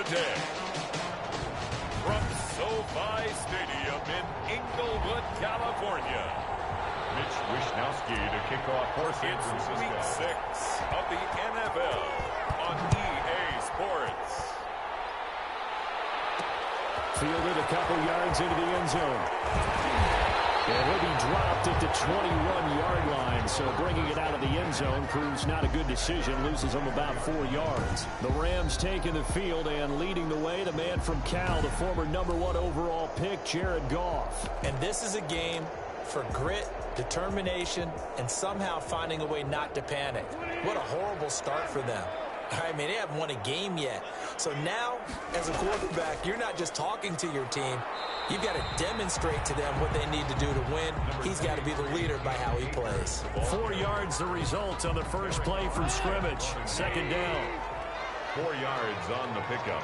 presented from SoFi Stadium in Inglewood, California. Mitch Wishnowski to kick off for San Francisco. It's Week 6 of the NFL on EA Sports. Fielded a couple yards into the end zone. And he'll be dropped at the 21-yard line, so bringing it out of the end zone proves not a good decision, loses him about 4 yards. The Rams taking the field and leading the way, the man from Cal, the former #1 overall pick, Jared Goff. And this is a game for grit, determination, and somehow finding a way not to panic. What a horrible start for them. I mean, they haven't won a game yet. So now, as a quarterback, you're not just talking to your team. You've got to demonstrate to them what they need to do to win. He's got to be the leader by how he plays. 4 yards the result on the first play from scrimmage. Second down. 4 yards on the pickup.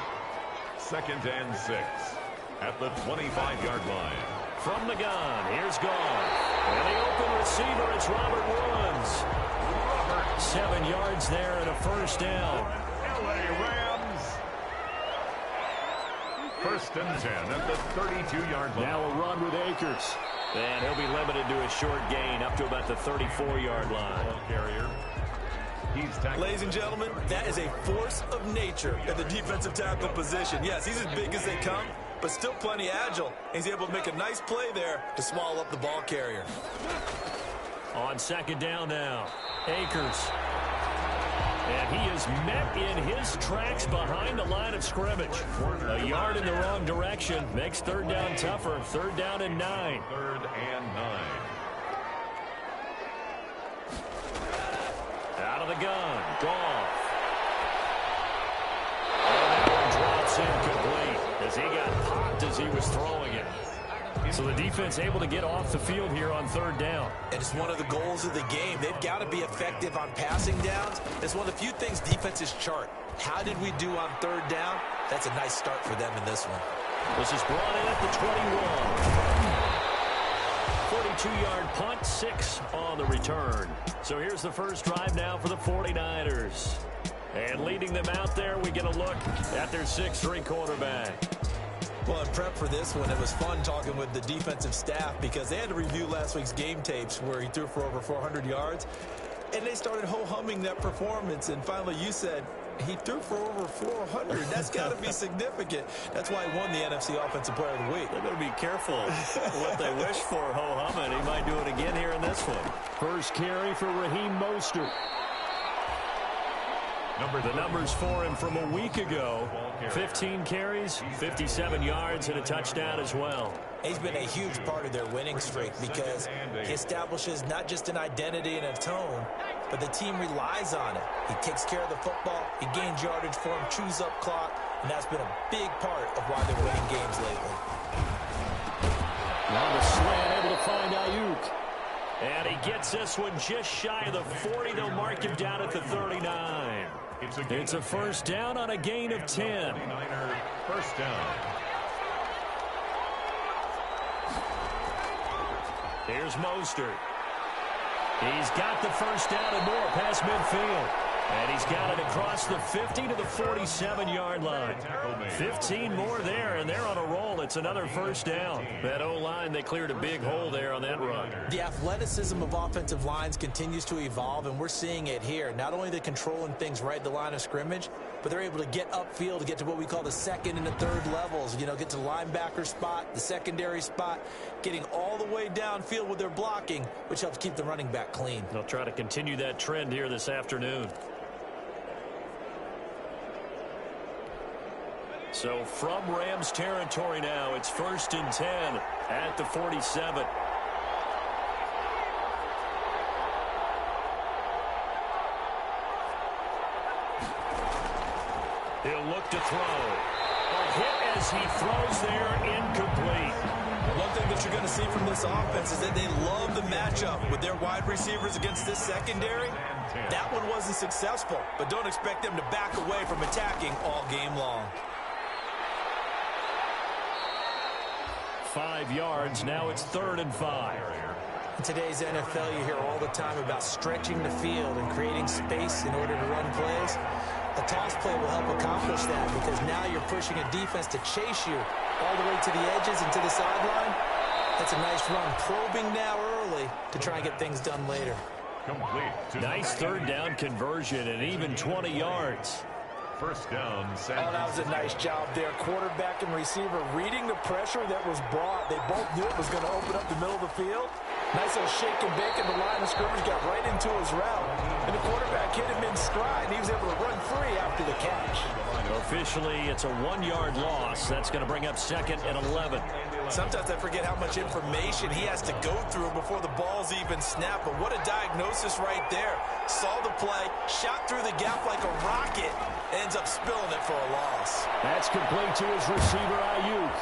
2nd and 6 at the 25-yard line. From the gun, here's Goff. And the open receiver, it's Robert Woods. 7 yards there and a first down. LA Rams. 1st and 10 at the 32-yard line. Now a run with Akers. And he'll be limited to a short gain up to about the 34-yard line. Ball carrier. He's tackled. Ladies and gentlemen, that is a force of nature at the defensive tackle position. Yes, he's as big as they come, but still plenty agile. He's able to make a nice play there to swallow up the ball carrier. On 2nd down now, Akers. And he is met in his tracks behind the line of scrimmage. A yard in the wrong direction makes 3rd down tougher. 3rd down and 9. 3rd and 9. Out of the gun, Goff. And that one drops incomplete as he got popped as he was throwing it. So the defense able to get off the field here on 3rd down. And it's one of the goals of the game. They've got to be effective on passing downs. It's one of the few things defenses chart. How did we do on 3rd down? That's a nice start for them in this one. This is brought in at the 21. 42-yard punt, 6 on the return. So here's the first drive now for the 49ers. And leading them out there, we get a look at their 6'3" quarterback. Well, in prep for this one, it was fun talking with the defensive staff because they had to review last week's game tapes where he threw for over 400 yards. And they started ho-humming that performance. And finally, you said he threw for over 400. That's got to be significant. That's why he won the NFC Offensive Player of the Week. They better be careful what they wish for, ho-humming. He might do it again here in this one. First carry for Raheem Mostert. The numbers for him from a week ago, 15 carries, 57 yards, and a touchdown as well. He's been a huge part of their winning streak because he establishes not just an identity and a tone, but the team relies on it. He takes care of the football, he gains yardage for him, chews up clock, and that's been a big part of why they're winning games lately. Now the slant, able to find Ayuk. And he gets this one just shy of the 40. They'll mark him down at the 39. It's a first down on a gain of 10. 49er first down. Here's Mostert. He's got the first down and more past midfield. And he's got it across the 50 to the 47-yard line. 15 more there, and they're on a roll. It's another first down. That O-line, they cleared a big hole there on that run. The athleticism of offensive lines continues to evolve, and we're seeing it here. Not only the controlling things right at the line of scrimmage, but they're able to get upfield to get to what we call the 2nd and the 3rd levels. You know, get to the linebacker spot, the secondary spot, getting all the way downfield with their blocking, which helps keep the running back clean. They'll try to continue that trend here this afternoon. So from Rams territory now, it's 1st and 10 at the 47. He'll look to throw. A hit as he throws there, incomplete. One thing that you're going to see from this offense is that they love the matchup with their wide receivers against this secondary. That one wasn't successful, but don't expect them to back away from attacking all game long. 5 yards. Now it's 3rd and 5. In today's NFL, you hear all the time about stretching the field and creating space in order to run plays. A toss play will help accomplish that because now you're pushing a defense to chase you all the way to the edges and to the sideline. That's a nice run. Probing now early to try and get things done later. Complete. Nice third down conversion and even 20 yards. First down. Oh, that was a nice job there. Quarterback and receiver reading the pressure that was brought. They both knew it was going to open up the middle of the field. Nice little shake and bake, and the line of scrimmage got right into his route. And the quarterback hit him in stride, and he was able to run free after the catch. Officially, it's a 1-yard loss. That's going to bring up 2nd and 11. Sometimes I forget how much information he has to go through before the ball's even snapped. But what a diagnosis right there. Saw the play, shot through the gap like a rocket, ends up spilling it for a loss. That's complete to his receiver, Ayuk.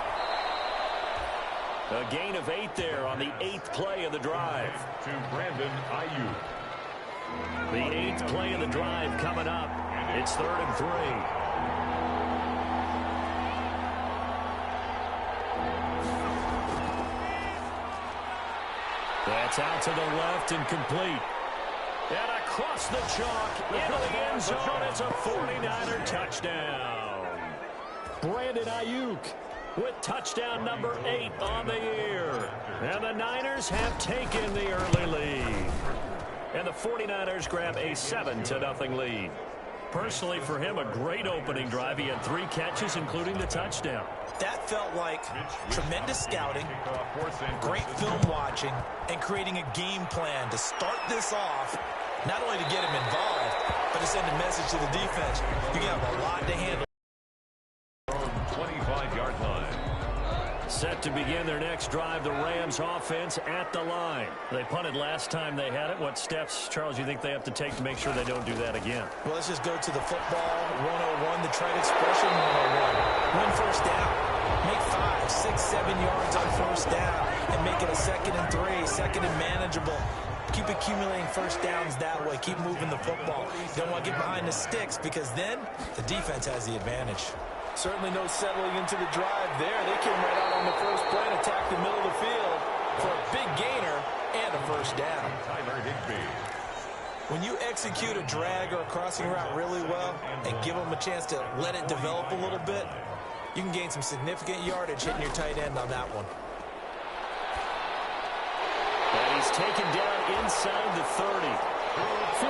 A gain of 8 there on the 8th play of the drive. To Brandon Ayuk. The 8th play of the drive coming up. It's 3rd and 3. That's out to the left and complete. And across the chalk into the end zone. It's a 49er touchdown. Brandon Ayuk with touchdown number 8 on the year. And the Niners have taken the early lead. And the 49ers grab a 7-0 lead. Personally, for him, a great opening drive. He had 3 catches, including the touchdown. That felt like tremendous scouting, great film watching, and creating a game plan to start this off, not only to get him involved, but to send a message to the defense. You have a lot to handle. 25-yard line. Set to begin their next drive, the Rams offense at the line. They punted last time they had it. What steps, Charles, you think they have to take to make sure they don't do that again? Well, let's just go to the football 101, the trite expression 101. Win first down. Make 5, 6, 7 yards on first down and make it a 2nd and 3, 2nd and manageable. Keep accumulating first downs that way. Keep moving the football. You don't want to get behind the sticks because then the defense has the advantage. Certainly no settling into the drive there. They came right out on the first play and attacked the middle of the field for a big gainer and a first down. Tyler Higbee. When you execute a drag or a crossing route really well and give them a chance to let it develop a little bit, you can gain some significant yardage hitting your tight end on that one. And he's taken down inside the 30.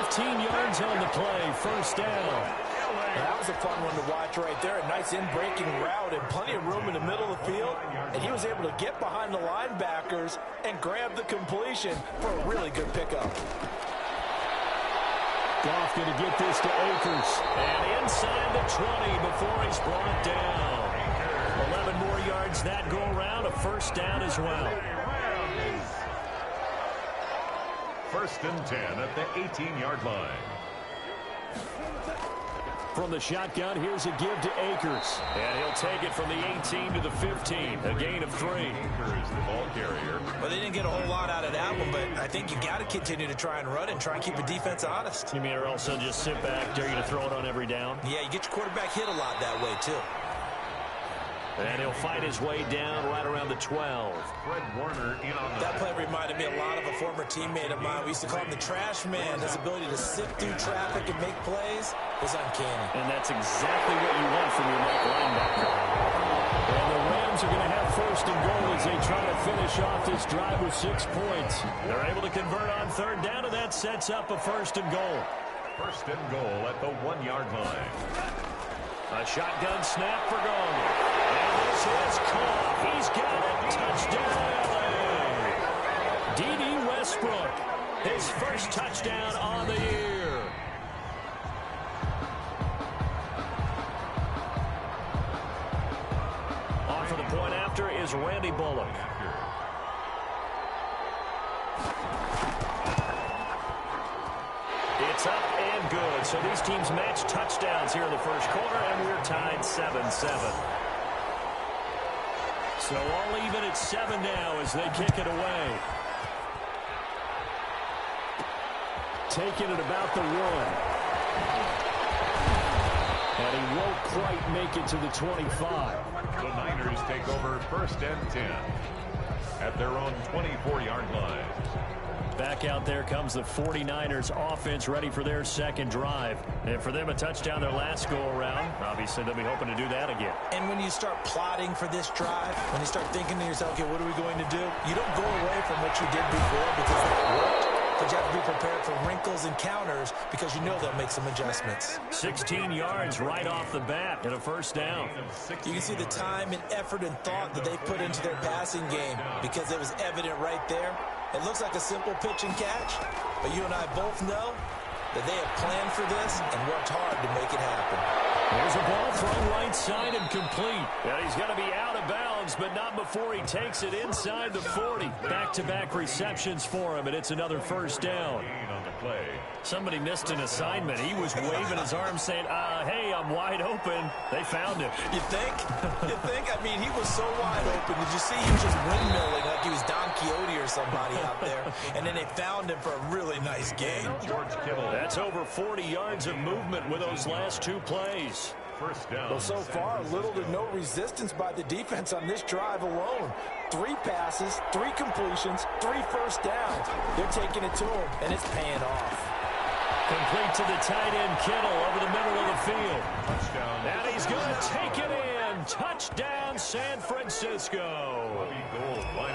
15 yards on the play, first down. That was a fun one to watch right there. A nice in-breaking route and plenty of room in the middle of the field. And he was able to get behind the linebackers and grab the completion for a really good pickup. Goff going to get this to Akers. And inside the 20 before he's brought down. 11 more yards that go around, a first down as well. First and 10 at the 18-yard line. From the shotgun, here's a give to Akers. And he'll take it from the 18 to the 15. A gain of 3. Akers, the ball carrier. Well, they didn't get a whole lot out of that one, but I think you got to continue to try and run and try and keep the defense honest. You mean or also just sit back, dare you to throw it on every down? Yeah, you get your quarterback hit a lot that way, too. And he'll fight his way down right around the 12. Fred Warner in on That play reminded me a lot of a former teammate of mine. We used to call him the trash man. His ability to sift through traffic and make plays was uncanny. And that's exactly what you want from your Mike linebacker. And the Rams are going to have first and goal as they try to finish off this drive with 6 points. They're able to convert on third down, and that sets up a first and goal. First and goal at the 1-yard line. A shotgun snap for Gong. And this is Goff. He's got it. Touchdown, LA. D.D. Westbrook, his first touchdown on the year. On for the point after is Randy Bullock. It's up and good. So these teams match touchdowns here in the first quarter, and we're tied 7-7. So all even at 7 now as they kick it away. Taking it about the 1. And he won't quite make it to the 25. The Niners take over first and 10 at their own 24-yard line. Back out there comes the 49ers offense ready for their second drive. And for them, a touchdown their last go-around. Obviously, they'll be hoping to do that again. And when you start plotting for this drive, when you start thinking to yourself, okay, what are we going to do? You don't go away from what you did before because that worked. But you have to be prepared for wrinkles and counters because you know they'll make some adjustments. 16 yards right off the bat and a first down. You can see the time and effort and thought that they put into their passing game because it was evident right there. It looks like a simple pitch and catch, but you and I both know that they have planned for this and worked hard to make it happen. There's a ball thrown right side and complete. And he's going to be out of bounds, but not before he takes it inside the 40. Back-to-back receptions for him, and it's another first down. Somebody missed an assignment. He was waving his arms saying, hey, I'm wide open. They found him. You think? You think? I mean, he was so wide open. Did you see he was just windmilling like he was Don Quixote or somebody out there? And then they found him for a really nice game. That's over 40 yards of movement with those last two plays. First down. Well, so far, little to no resistance by the defense on this drive alone. 3 passes, 3 completions, 3 first downs. They're taking it to him, and it's paying off. Complete to the tight end, Kittle, over the middle of the field. Touchdown. And he's going to take it in. Touchdown, San Francisco.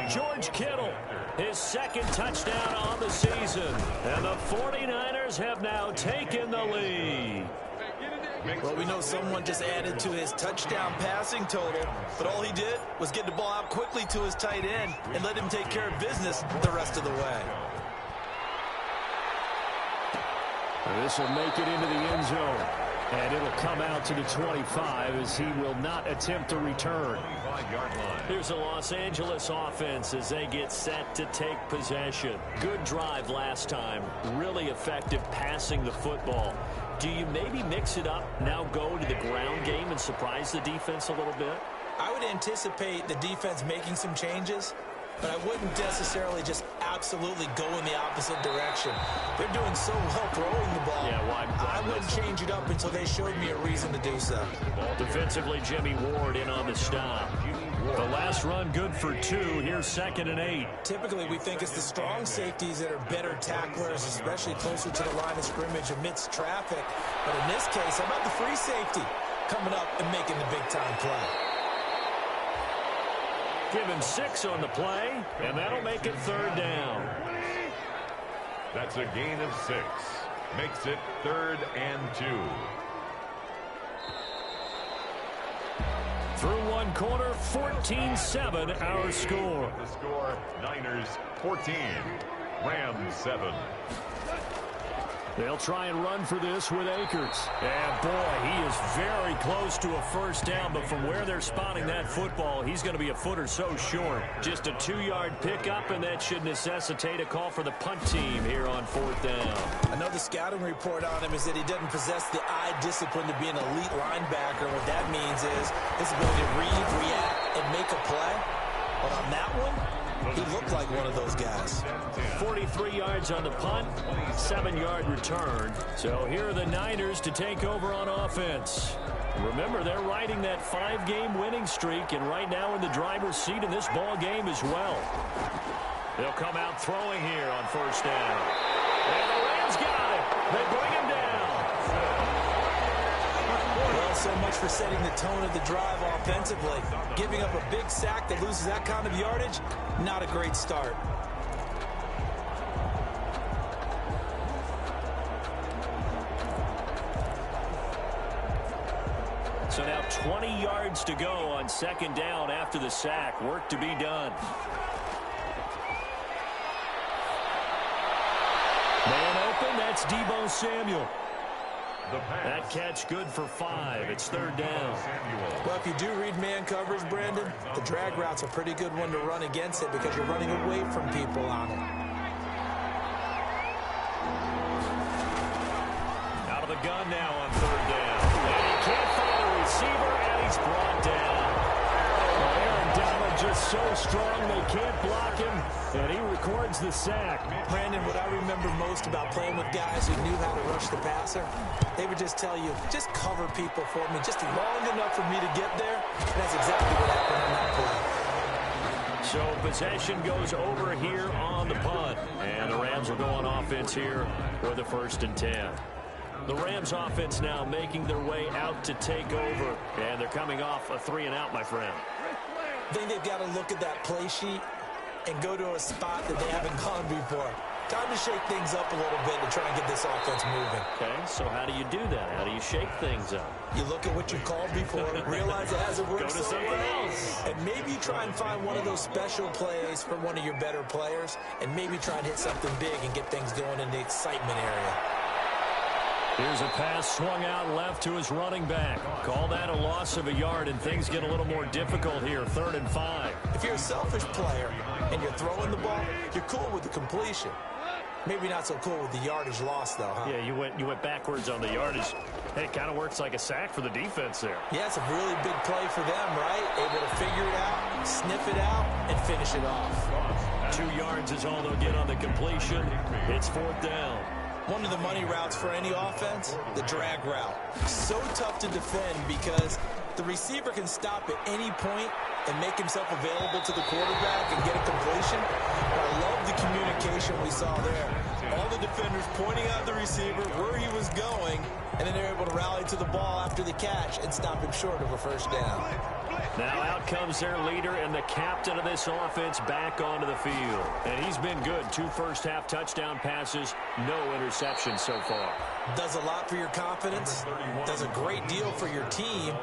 George Kittle, his second touchdown on the season. And the 49ers have now taken the lead. Well, we know someone just added to his touchdown passing total, but all he did was get the ball out quickly to his tight end and let him take care of business the rest of the way. This will make it into the end zone. And it'll come out to the 25 as he will not attempt to return. Here's the Los Angeles offense as they get set to take possession. Good drive last time. Really effective passing the football. Do you maybe mix it up, now go to the ground game and surprise the defense a little bit? I would anticipate the defense making some changes, but I wouldn't necessarily just absolutely go in the opposite direction. They're doing so well throwing the ball. Yeah, why? I wouldn't change it up until they showed me a reason to do so. Defensively, Jimmy Ward in on the stop. The last run good for 2. Here's 2nd and 8. Typically, we think it's the strong safeties that are better tacklers, especially closer to the line of scrimmage amidst traffic. But in this case, how about the free safety coming up and making the big-time play? Give him 6 on the play, and that'll make it 3rd down. That's a gain of 6. Makes it 3rd and 2. Through one quarter, 14-7 our score. The score, Niners 14, Rams 7. They'll try and run for this with Akers. And boy, he is very close to a first down, but from where they're spotting that football, he's going to be a foot or so short. Just a 2-yard pickup, and that should necessitate a call for the punt team here on 4th down. I know the scouting report on him is that he doesn't possess the eye discipline to be an elite linebacker. What that means is his ability to read, react, and make a play. But on that one, he looked like one of those guys. 43 yards on the punt, 7-yard return. So here are the Niners to take over on offense. Remember, they're riding that 5-game winning streak, and right now in the driver's seat in this ball game as well. They'll come out throwing here on first down. And the Rams got it. They bring him down. Well, so much for setting the tone of the drive offensively. Giving up a big sack that loses that kind of yardage, not a great start. So now 20 yards to go on 2nd down after the sack. Work to be done. Man open, that's Deebo Samuel. That catch good for 5. It's 3rd down. Well, if you do read man coverage, Brandon, the drag route's a pretty good one to run against it because you're running away from people on it. Out of the gun now on 3rd down. And he can't find a receiver, and he's brought down. Aaron Donald just so strong they can't block him, and he records the sack. Brandon, what I remember most about playing with guys who knew how to rush the passer, they would just tell you, just cover people for me, just long enough for me to get there. And that's exactly what happened on that play. So possession goes over here on the punt. And the Rams will go on offense here for the 1st and 10. The Rams offense now making their way out to take over. And they're coming off a 3-and-out, my friend. I think they've got to look at that play sheet and go to a spot that they haven't gone before. Time to shake things up a little bit to try and get this offense moving. Okay, so how do you do that? How do you shake things up? You look at what you called before, realize it hasn't worked Go to something else. and maybe try and find one of those special plays for one of your better players, and maybe try and hit something big and get things going in the excitement area. Here's a pass swung out left to his running back. Call that a loss of a yard, and things get a little more difficult here, 3rd and 5. If you're a selfish player and you're throwing the ball, you're cool with the completion. Maybe not so cool with the yardage loss, though, huh? Yeah, you went backwards on the yardage. Hey, it kind of works like a sack for the defense there. Yeah, it's a really big play for them, right? Able to figure it out, sniff it out, and finish it off. 2 yards is all they'll get on the completion. It's 4th down. One of the money routes for any offense, the drag route. So tough to defend because the receiver can stop at any point and make himself available to the quarterback and get a completion. But I love the communication we saw there. All the defenders pointing out the receiver, where he was going, and then they're able to rally to the ball after the catch and stop him short of a 1st down. Now out comes their leader and the captain of this offense back onto the field. And he's been good. 2 first-half touchdown passes, no interceptions so far. Does a lot for your confidence, does a great deal for your team,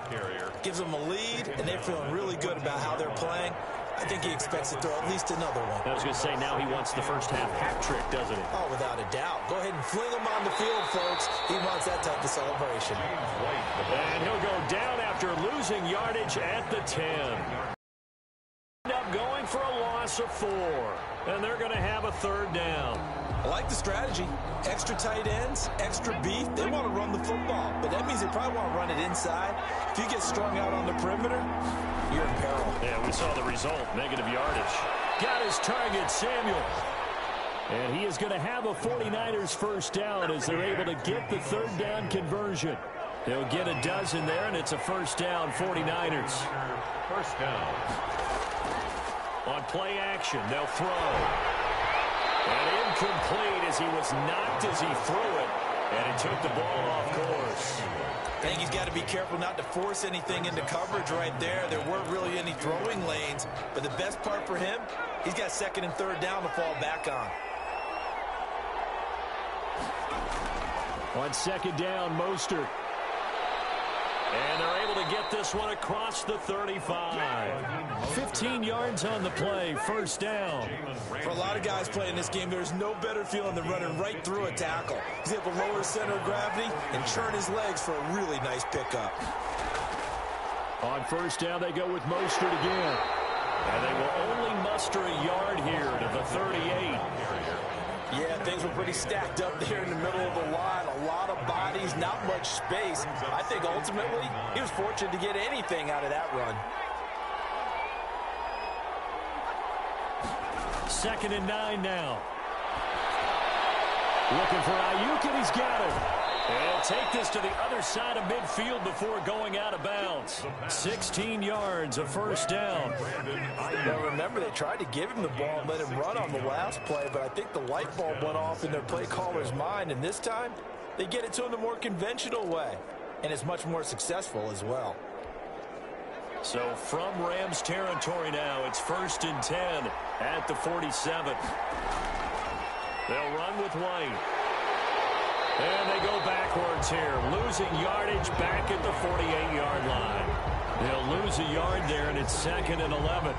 gives them a lead, and they're feeling really good about how they're playing. I think he expects to throw at least another one. I was going to say, now he wants the first-half hat trick, doesn't he? Oh, without a doubt. Go ahead and fling him on the field, folks. He wants that type of celebration. And he'll go down after losing yardage at the 10. End up going for a loss of 4. And they're going to have a 3rd down. I like the strategy. Extra tight ends, extra beef. They want to run the football, but that means they probably want to run it inside. If you get strung out on the perimeter, you're in peril. Yeah, we saw the result, negative yardage. Got his target, Samuel. And he is going to have a 49ers 1st down as they're able to get the 3rd down conversion. They'll get a dozen there, and it's a 1st down, 49ers. 1st down. On play action, they'll throw. And incomplete as he was knocked as he threw it. And he took the ball off course. I think he's got to be careful not to force anything into coverage right there. There weren't really any throwing lanes. But the best part for him, he's got 2nd and 3rd down to fall back on. On 2nd down, Mostert. And they're able to get this one across the 35. 15 yards on the play, 1st down. For a lot of guys playing this game, there's no better feeling than running right through a tackle. He's able to lower his center of gravity and churn his legs for a really nice pickup. On 1st down, they go with Mostert again. And they will only muster a yard here to the 38. Yeah, things were pretty stacked up there in the middle of the line. A lot of bodies, not much space. I think ultimately he was fortunate to get anything out of that run. 2nd and 9 now. Looking for Ayuk, and he's got it. And take this to the other side of midfield before going out of bounds. 16 yards, a 1st down. Now remember, they tried to give him the ball and let him run on the last play, but I think the light bulb went off in their play caller's mind, and this time they get it to him the more conventional way, and it's much more successful as well. So from Rams territory now, it's 1st and 10 at the 47. They'll run with White. And they go backwards here, losing yardage back at the 48-yard line. They'll lose a yard there, and it's 2nd and 11.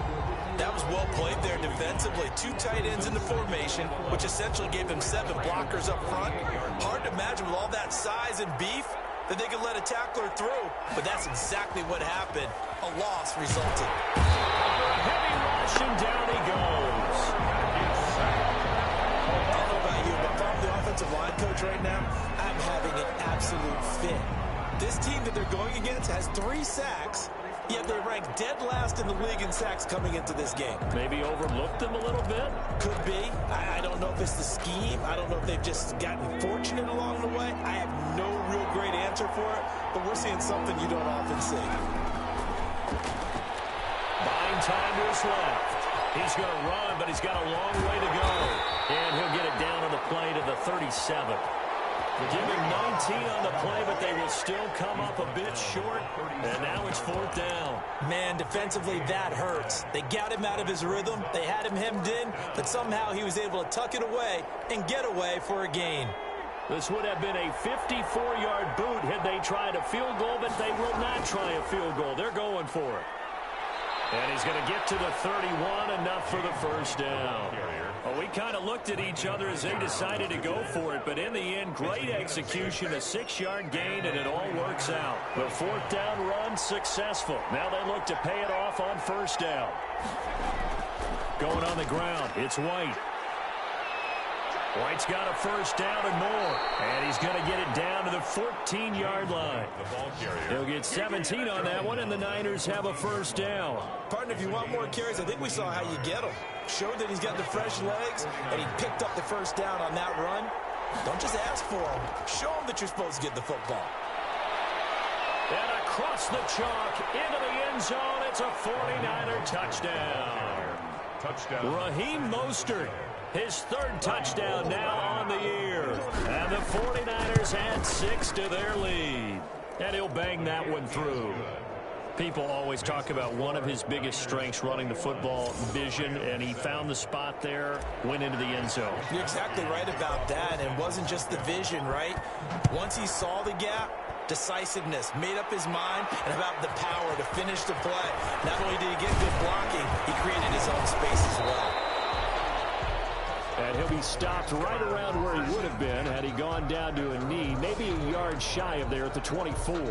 That was well played there defensively. 2 tight ends in the formation, which essentially gave them 7 blockers up front. Hard to imagine with all that size and beef that they could let a tackler through, but that's exactly what happened. A loss resulted. Under a heavy rush, and down he goes. I don't know about you, but if I'm the offensive line coach right now, I'm having an absolute fit. This team that they're going against has 3 sacks, yet they rank dead last in the league in sacks coming into this game. Maybe overlooked them a little bit? Could be. I don't know if it's the scheme. I don't know if they've just gotten fortunate along the way. I have no real great answer for it, but we're seeing something you don't often see. Buying time is left. He's going to run, but he's got a long way to go. And he'll get it down on the play to the 37. They give him 19 on the play, but they will still come up a bit short. And now it's 4th down. Man, defensively, that hurts. They got him out of his rhythm. They had him hemmed in, but somehow he was able to tuck it away and get away for a gain. This would have been a 54-yard boot had they tried a field goal, but they will not try a field goal. They're going for it. And he's going to get to the 31, enough for the first down. Well, we kind of looked at each other as they decided to go for it, but in the end, great execution, a 6-yard gain, and it all works out. The 4th down run successful. Now they look to pay it off on 1st down. Going on the ground, it's White. White's got a 1st down and more, and he's going to get it down to the 14-yard line. He'll get 17 on that one, and the Niners have a 1st down. Partner, if you want more carries, I think we saw how you get them. Showed that he's got the fresh legs, and he picked up the 1st down on that run. Don't just ask for him. Show him that you're supposed to get the football. And across the chalk, into the end zone, it's a 49er touchdown. Raheem Mostert. His 3rd touchdown now on the year. And the 49ers add 6 to their lead. And he'll bang that one through. People always talk about one of his biggest strengths running the football, vision, and he found the spot there, went into the end zone. You're exactly right about that. And it wasn't just the vision, right? Once he saw the gap, decisiveness, made up his mind, and about the power to finish the play. Not only did he get good blocking, he created his own space as well. And he'll be stopped right around where he would have been had he gone down to a knee, maybe a yard shy of there at the 24.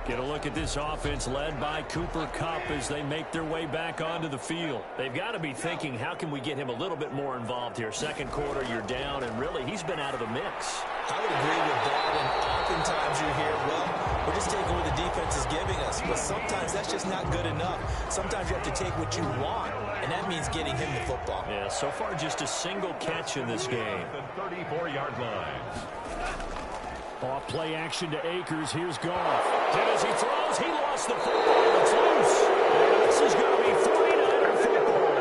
Get a look at this offense led by Cooper Kupp as they make their way back onto the field. They've got to be thinking, how can we get him a little bit more involved here? 2nd quarter, you're down, and really, he's been out of the mix. I would agree with that, and oftentimes you hear, well, we're just taking what the defense is giving us. But sometimes that's just not good enough. Sometimes you have to take what you want, and that means getting him the football. Yeah, so far just a single catch in this game. The 34-yard line. Off play action to Akers. Here's Goff. And as he throws, he lost the football. It's loose. And this is going to be 49er football.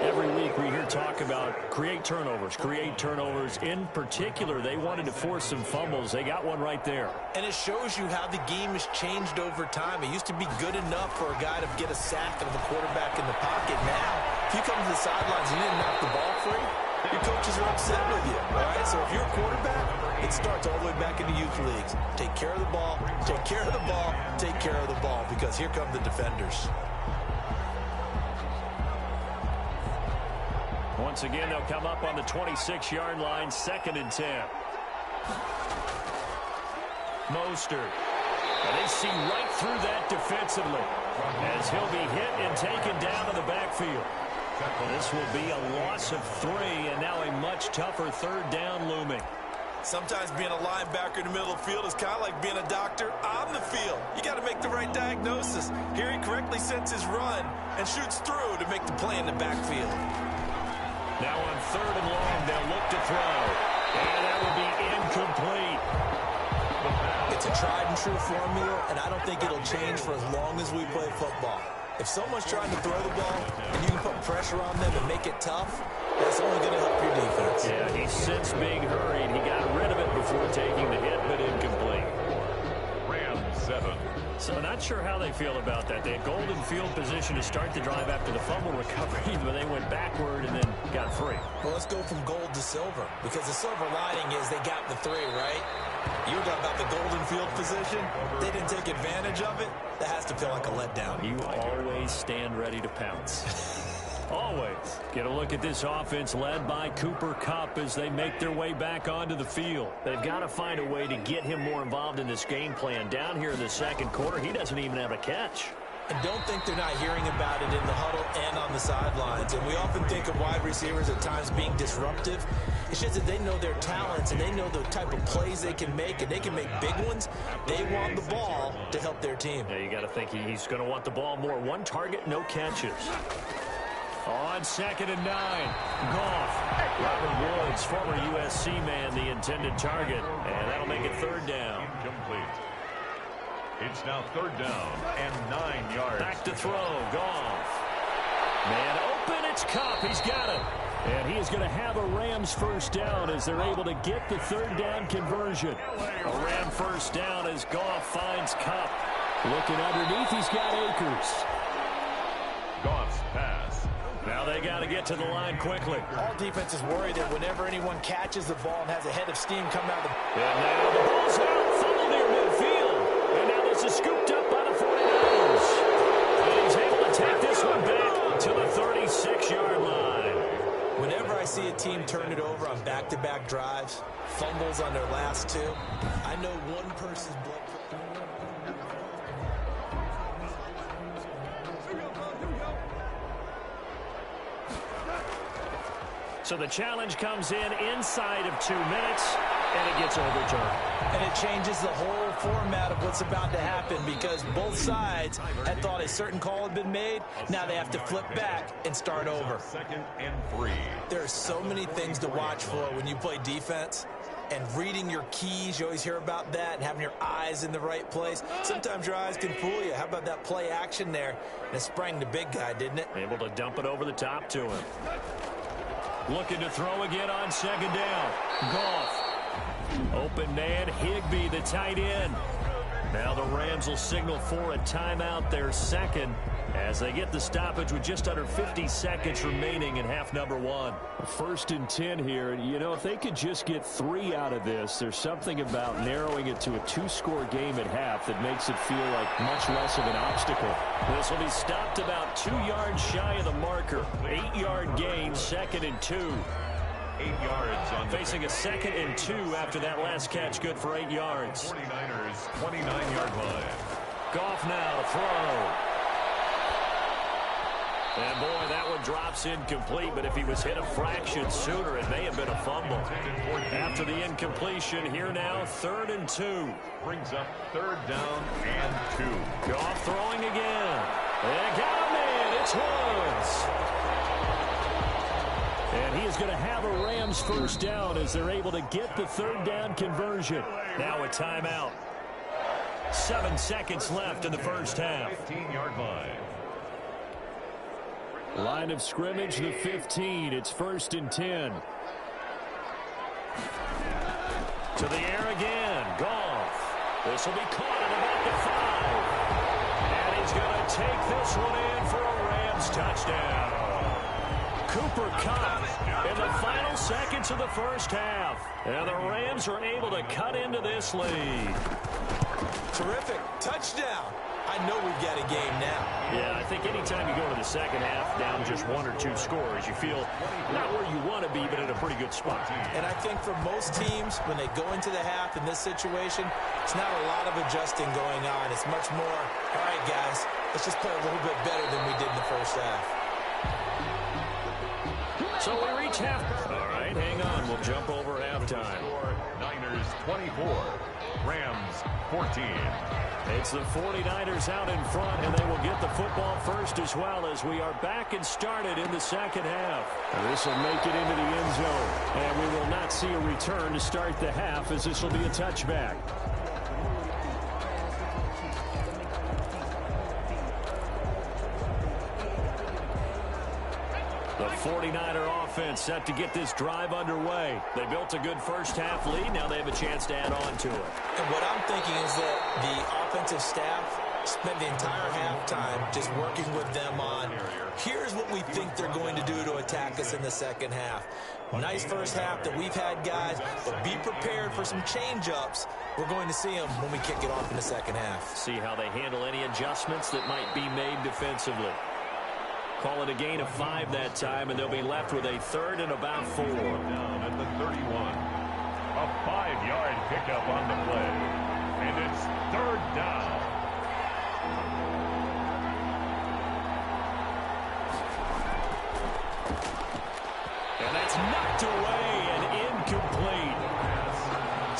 Every week we hear talk about create turnovers. In particular, they wanted to force some fumbles. They got one right there. And it shows you how the game has changed over time. It used to be good enough for a guy to get a sack of the quarterback in the pocket. Now, if you come to the sidelines and you didn't knock the ball free, your coaches are upset with you, all right? So if you're a quarterback, it starts all the way back in the youth leagues. Take care of the ball, take care of the ball, take care of the ball, because here come the defenders. Once again, they'll come up on the 26-yard line, 2nd and 10. Mostert. And they see right through that defensively as he'll be hit and taken down to the backfield. This will be a loss of 3, and now a much tougher 3rd down looming. Sometimes being a linebacker in the middle of the field is kind of like being a doctor on the field. You got to make the right diagnosis. Here he correctly sets his run and shoots through to make the play in the backfield. Now on 3rd and long, they'll look to throw. And that will be incomplete. It's a tried and true formula, and I don't think it'll change for as long as we play football. If someone's trying to throw the ball and you can put pressure on them and make it tough, that's only going to help your defense. Yeah, he's since being hurried. He got rid of it before taking the hit, but incomplete. Rams 7. So not sure how they feel about that. They had golden field position to start the drive after the fumble recovery, but they went backward and then got free. Well, let's go from gold to silver, because the silver lining is they got the 3, right? You were talking about the golden field position. They didn't take advantage of it. That has to feel like a letdown. You always stand ready to pounce. Always. Get a look at this offense led by Cooper Kupp as they make their way back onto the field. They've got to find a way to get him more involved in this game plan. Down here in the 2nd quarter, he doesn't even have a catch. And don't think they're not hearing about it in the huddle and on the sidelines. And we often think of wide receivers at times being disruptive. It's just that they know their talents and they know the type of plays they can make, and they can make big ones. They want the ball to help their team. Yeah, you got to think he's going to want the ball more. 1 target, no catches. On 2nd and 9, Goff. Robert Woods, former USC man, the intended target. And that'll make it 3rd down. Complete. It's now 3rd down and 9 yards. Back to throw, Goff. Man open, it's Kupp. He's got it. And he is going to have a Rams first down as they're able to get the third down conversion. A Ram first down as Goff finds Kupp. Looking underneath, he's got Akers. Goff's pass. Now they got to get to the line quickly. All defenses worry that whenever anyone catches the ball and has a head of steam come out of the... And now the ball's out, funnel near midfield. And now this is scooped up by the 49ers. And he's able to take this one back to the 36-yard line. Whenever I see a team turn it over on back-to-back drives, fumbles on their last two, I know one person's blood... So the challenge comes in inside of 2 minutes, and it gets overturned. And it changes the whole format of what's about to happen because both sides had thought a certain call had been made. Now they have to flip back and start over. 2nd and 3. There are so many things to watch for when you play defense. And reading your keys, you always hear about that, and having your eyes in the right place. Sometimes your eyes can fool you. How about that play action there? And it sprang the big guy, didn't it? Able to dump it over the top to him. Looking to throw again on 2nd down. Goff. Open man, Higbee, the tight end. Now the Rams will signal for a timeout, their second, as they get the stoppage with just under 50 seconds remaining in half number 1. 1st and 10 here. You know, if they could just get 3 out of this, there's something about narrowing it to a 2-score game at half that makes it feel like much less of an obstacle. This will be stopped about 2 yards shy of the marker. 8-yard gain, 2nd and 2. 8 yards on facing a 2nd and 2 after that last catch, good for 8 yards. 49ers 29-yard line. Goff now to throw. And boy, that one drops incomplete, but if he was hit a fraction sooner, it may have been a fumble. After the incompletion, here now, 3rd and 2. Brings up 3rd down and 2. Goff throwing again. And got a man, it's Woods. And he is going to have a Rams first down as they're able to get the 3rd down conversion. Now a timeout. 7 seconds left in the first half. 15-yard line. Line of scrimmage, the 15. It's 1st and 10. To the air again. Goff. This will be caught at about the 5. And he's going to take this one in for a Rams touchdown. Cooper Kupp in the final seconds of the first half. And the Rams are able to cut into this lead. Terrific. Touchdown. I know we've got a game now. Yeah, I think anytime you go to the second half down just 1 or 2 scores, you feel not where you want to be, but in a pretty good spot. And I think for most teams, when they go into the half in this situation, it's not a lot of adjusting going on. It's much more, all right, guys, let's just play a little bit better than we did in the first half. So we reach half. All right, hang on. We'll jump over halftime. Niners 24, Rams 14. It's the 49ers out in front, and they will get the football first as well as we are back and started in the second half. This will make it into the end zone, and we will not see a return to start the half as this will be a touchback. The 49er offense set to get this drive underway. They built a good first half lead. Now they have a chance to add on to it. And what I'm thinking is that the offensive staff spent the entire halftime just working with them on, here's what we think they're going to do to attack us in the second half. Nice first half that we've had, guys, but be prepared for some change-ups. We're going to see them when we kick it off in the second half. See how they handle any adjustments that might be made defensively. Call it a gain of 5 that time, and they'll be left with a 3rd and about 4. Down at the 31. A 5-yard pickup on the play. And it's 3rd down. And that's knocked away and incomplete.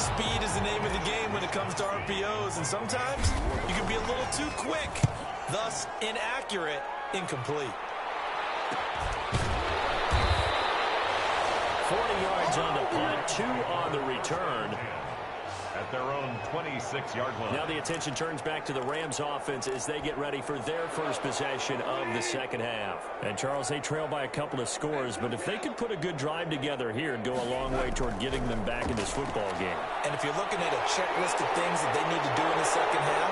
Speed is the name of the game when it comes to RPOs, and sometimes you can be a little too quick, thus inaccurate, incomplete. 40 yards on the punt, 2 on the return. at their own 26-yard line. Now the attention turns back to the Rams offense as they get ready for their first possession of the second half. And Charles, they trail by a couple of scores, but if they could put a good drive together here and go a long way toward getting them back in this football game. And if you're looking at a checklist of things that they need to do in the second half,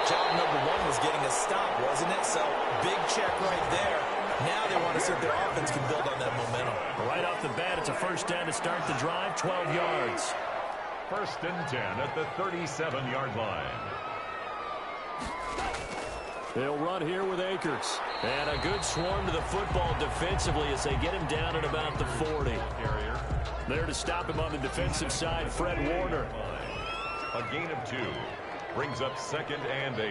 job number one was getting a stop, wasn't it? So big check right there. Now they want to see if their offense can build on that momentum. Right off the bat, it's a first down to start the drive, 12 yards. First and 10 at the 37-yard line. They'll run here with Akers. And a good swarm to the football defensively as they get him down at about the 40. There to stop him on the defensive side, Fred Warner. A gain of 2. Brings up second and 8.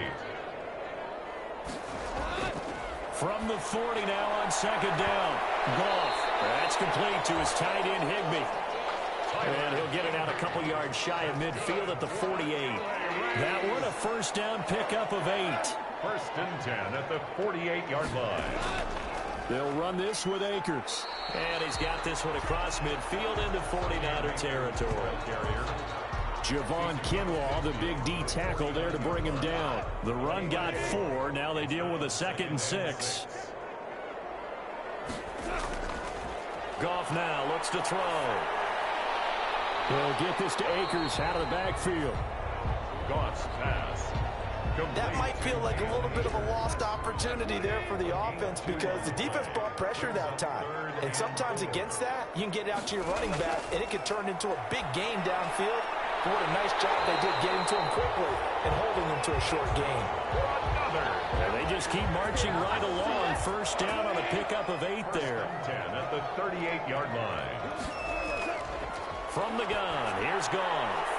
From the 40 now on second down. Goff. That's complete to his tight end, Higbee. And he'll get it out a couple yards shy of midfield at the 48. That one a first down pickup of 8. First and 10 at the 48-yard line. They'll run this with Akers. And he's got this one across midfield into 49er territory. Javon Kinlaw, the big D tackle there to bring him down. The run got 4. Now they deal with a 2nd and 6. Goff now looks to throw. They'll get this to Akers out of the backfield. Goff's pass. That might feel like a little bit of a lost opportunity there for the offense because the defense brought pressure that time. And sometimes against that, you can get out to your running back, and it could turn into a big gain downfield. But what a nice job they did getting to him quickly and holding him to a short gain. And they just keep marching right along. First down on a pickup of 8 there. 10 at the 38-yard line. From the gun, here's Goff.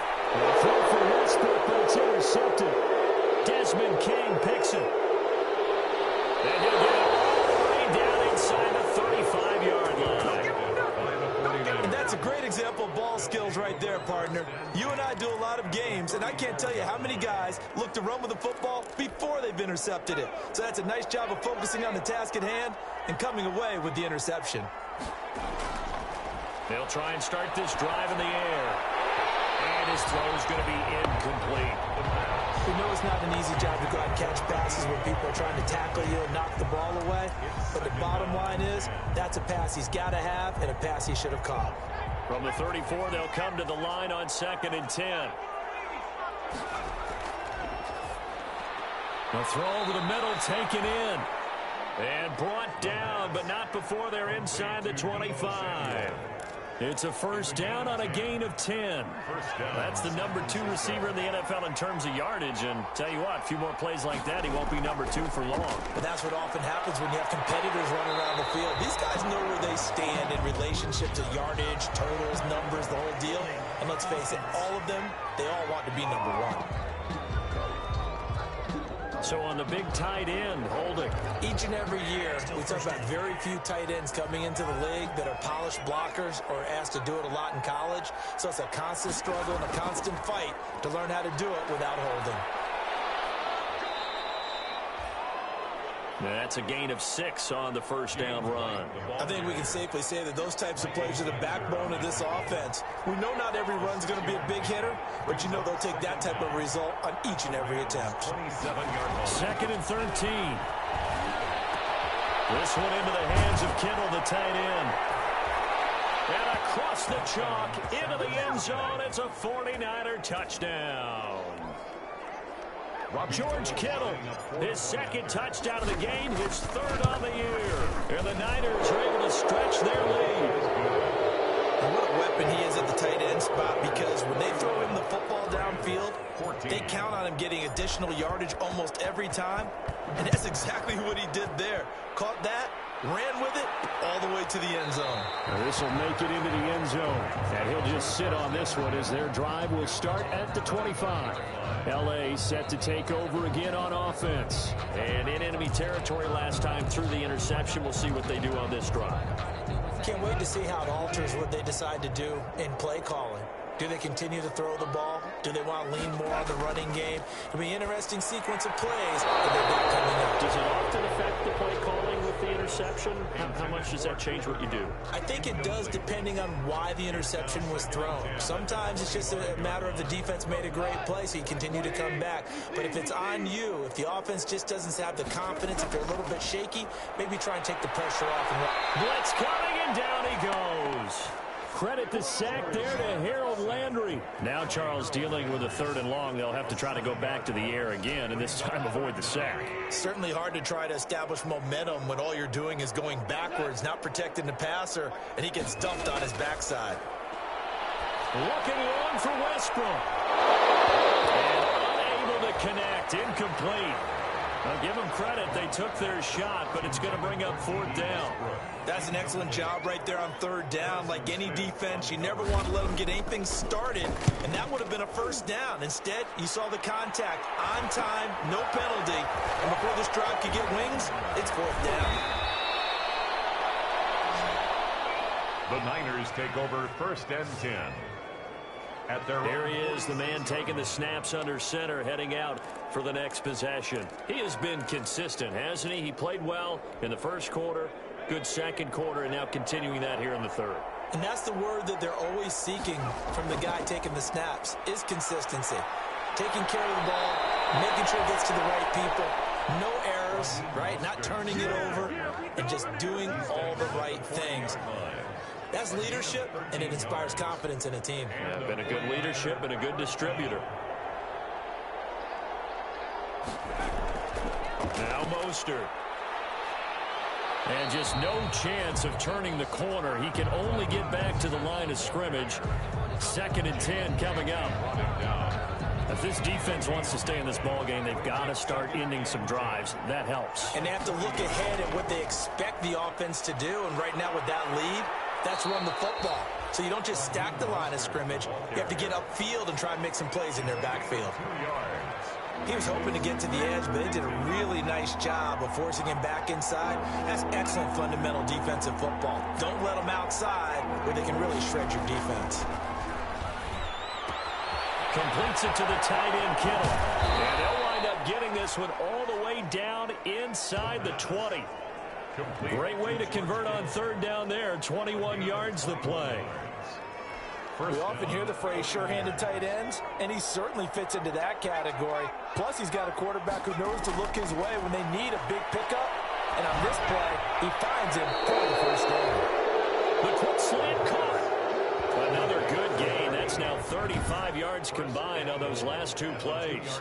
Throw for Westbrook, but it's intercepted. Desmond King picks it. And he'll get it way down inside the 35-yard line. And that's a great example of ball skills right there, partner. You and I do a lot of games, and I can't tell you how many guys look to run with the football before they've intercepted it. So that's a nice job of focusing on the task at hand and coming away with the interception. They'll try and start this drive in the air. And his throw is going to be incomplete. We know it's not an easy job to go out and catch passes when people are trying to tackle you and knock the ball away. But the bottom line is, that's a pass he's got to have and a pass he should have caught. From the 34, they'll come to the line on 2nd and 10. A throw over the middle, taken in. And brought down, but not before they're inside the 25. It's a first down on a gain of 10. That's the number 2 receiver in the NFL in terms of yardage. And tell you what, a few more plays like that, he won't be number 2 for long. But that's what often happens when you have competitors running around the field. These guys know where they stand in relationship to yardage, totals, numbers, the whole deal. And let's face it, all of them, they all want to be number 1. So on the big tight end, holding. Each and every year, we talk about very few tight ends coming into the league that are polished blockers or asked to do it a lot in college. So it's a constant struggle and a constant fight to learn how to do it without holding. That's a gain of 6 on the first down run. I think we can safely say that those types of plays are the backbone of this offense. We know not every run's going to be a big hitter, but you know they'll take that type of result on each and every attempt. 2nd and 13. This one into the hands of Kittle, the tight end. And across the chalk, into the end zone. It's a 49er touchdown. George Kittle, his 2nd touchdown of the game, his 3rd on the year. And the Niners are able to stretch their lead. And what a weapon he is at the tight end spot, because when they throw him the football downfield, they count on him getting additional yardage almost every time. And that's exactly what he did there. Caught that, ran with it, all the way to the end zone. This will make it into the end zone. And he'll just sit on this one as their drive will start at the 25. L.A. set to take over again on offense. And in enemy territory last time through the interception. We'll see what they do on this drive. Can't wait to see how it alters what they decide to do in play calling. Do they continue to throw the ball? Do they want to lean more on the running game? It'll be an interesting sequence of plays that they've got coming up. Does it often affect the play calling with with the interception? How much does that change what you do? I think it does, depending on why the interception was thrown. Sometimes it's just a matter of the defense made a great play, so you continue to come back. But if it's on you, if the offense just doesn't have the confidence, if they're a little bit shaky, maybe try and take the pressure off. Blitz coming, and down he goes. Credit the sack there to Harold Landry. Now Charles dealing with a 3rd and long. They'll have to try to go back to the air again, and this time avoid the sack. Certainly hard to try to establish momentum when all you're doing is going backwards, not protecting the passer, and he gets dumped on his backside. Looking long for Westbrook. And unable to connect. Incomplete. Now give them credit. They took their shot, but it's going to bring up 4th down. That's an excellent job right there on 3rd down. Like any defense, you never want to let them get anything started, and that would have been a 1st down. Instead, you saw the contact on time, no penalty, and before this drive could get wings, it's 4th down. The Niners take over 1st and 10. There he is, the man taking the snaps under center, heading out for the next possession. He has been consistent, hasn't he? He played well in the 1st quarter, good 2nd quarter, and now continuing that here in the 3rd. And that's the word that they're always seeking from the guy taking the snaps, is consistency. Taking care of the ball, making sure it gets to the right people, no errors, right? Not turning it over, and just doing all the right things. That's leadership, and it inspires confidence in a team. Yeah, been a good leadership and a good distributor. Now Mostert. And just no chance of turning the corner. He can only get back to the line of scrimmage. 2nd and 10 coming up. If this defense wants to stay in this ball game, they've got to start ending some drives. That helps. And they have to look ahead at what they expect the offense to do. And right now with that lead, that's run the football. So you don't just stack the line of scrimmage. You have to get upfield and try and make some plays in their backfield. He was hoping to get to the edge, but they did a really nice job of forcing him back inside. That's excellent fundamental defensive football. Don't let them outside where they can really shred your defense. Completes it to the tight end, Kittle. And they'll wind up getting this one all the way down inside the 20. Great way to convert on 3rd down there. 21 yards the play. We often hear the phrase sure-handed tight ends, and he certainly fits into that category. Plus, he's got a quarterback who knows to look his way when they need a big pickup. And on this play, he finds him for the 1st down. The quick slant caught. Another good gain. That's now 35 yards combined on those last 2 plays.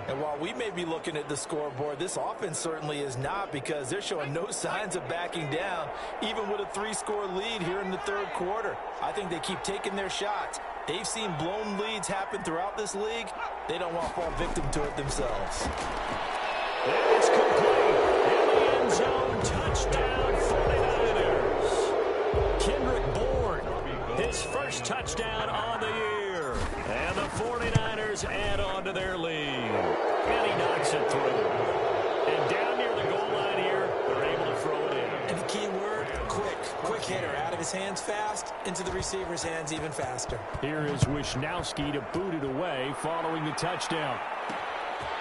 And while we may be looking at the scoreboard, this offense certainly is not, because they're showing no signs of backing down, even with a 3-score lead here in the 3rd quarter. I think they keep taking their shots. They've seen blown leads happen throughout this league. They don't want to fall victim to it themselves. It's complete. In the end zone, touchdown 49ers. Kendrick Bourne, his 1st touchdown on the year. And the 49ers add on to their lead. And he knocks it through. And down near the goal line here, they're able to throw it in. And the key word, quick. Quick hitter. Out of his hands fast, into the receiver's hands even faster. Here is Wisnowski to boot it away following the touchdown.